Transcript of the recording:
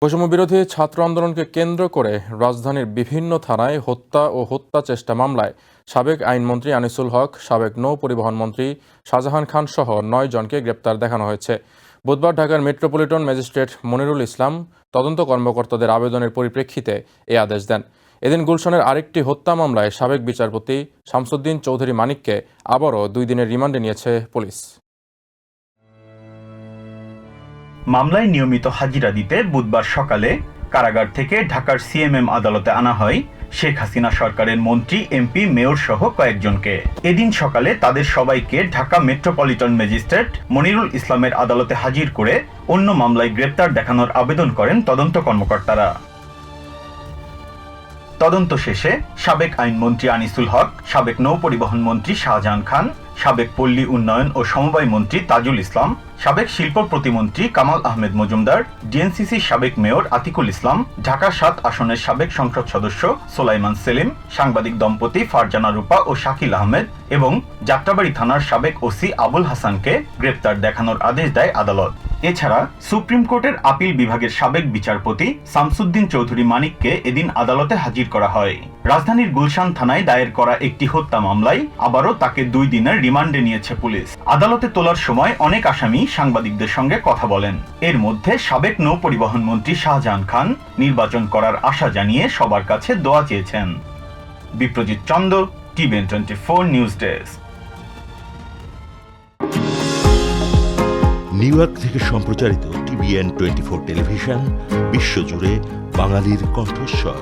বৈষম্যবিরোধী ছাত্র আন্দোলনকে কেন্দ্র করে রাজধানীর বিভিন্ন থানায় হত্যা ও হত্যা চেষ্টা মামলায় সাবেক আইনমন্ত্রী আনিসুল হক, সাবেক নৌ পরিবহন মন্ত্রী শাহজাহান খান সহ ৯ জনকে গ্রেপ্তার দেখানো হয়েছে। বুধবার ঢাকার মেট্রোপলিটন ম্যাজিস্ট্রেট মনিরুল ইসলাম তদন্ত কর্মকর্তাদের আবেদনের পরিপ্রেক্ষিতে এ আদেশ দেন। এদিন গুলশানের আরেকটি হত্যা মামলায় সাবেক বিচারপতি শামসুদ্দিন চৌধুরী মানিককে আবারও 2 দিনের রিমান্ডে নিয়েছে পুলিশ। মামলায় নিয়মিত হাজিরা দিতে বুধবার সকালে কারাগার থেকে ঢাকার সিএমএম আদালতে আনা হয় শেখ হাসিনা সরকারের মন্ত্রী, এমপি, মেয়র সহ কয়েকজনকে। এদিন সকালে তাদের সবাইকে ঢাকা মেট্রোপলিটন ম্যাজিস্ট্রেট মনিরুল ইসলামের আদালতে হাজির করে অন্য মামলায় গ্রেপ্তার দেখানোর আবেদন করেন তদন্ত কর্মকর্তারা। তদন্ত শেষে সাবেক আইনমন্ত্রী আনিসুল হক, সাবেক নৌ পরিবহন মন্ত্রী শাহজাহান খান, সাবেক পল্লী উন্নয়ন ও সমবায় মন্ত্রী তাজুল ইসলাম, সাবেক শিল্প প্রতিমন্ত্রী কামাল আহমেদ মজুমদার, ডিএনসিসির সাবেক মেয়র আতিকুল ইসলাম, ঢাকা ৭ আসনের সাবেক সংসদ সদস্য সোলাইমান সেলিম, সাংবাদিক দম্পতি ফারজানা রূপা ও শাকিল আহমেদ এবং যাত্রাবাড়ী থানার সাবেক ওসি আবুল হাসানকে গ্রেপ্তার দেখানোর আদেশ দেয় আদালত। এছাড়া সুপ্রিম কোর্টের আপিল বিভাগের সাবেক বিচারপতি শামসুদ্দিন চৌধুরী মানিককে এদিন আদালতে হাজির করা হয়। রাজধানীর গুলশান থানায় দায়ের করা একটি হত্যা মামলায় আবারও তাকে 2 দিনের রিমান্ডে নিয়েছে পুলিশ। আদালতে তোলার সময় অনেক আসামি সাংবাদিকদের সঙ্গে কথা বলেন। এর মধ্যে সাবেক নৌ পরিবহন মন্ত্রী শাহজাহান খান নির্বাচন করার আশা জানিয়ে সবার কাছে দোয়া চেয়েছেন। Biprajit Chanda, TVN 24 news desk. New York থেকে সম্প্রচারিত টিভিএন 24 টেলিভিশন বিশ্বজুড়ে বাঙালির কণ্ঠস্বর।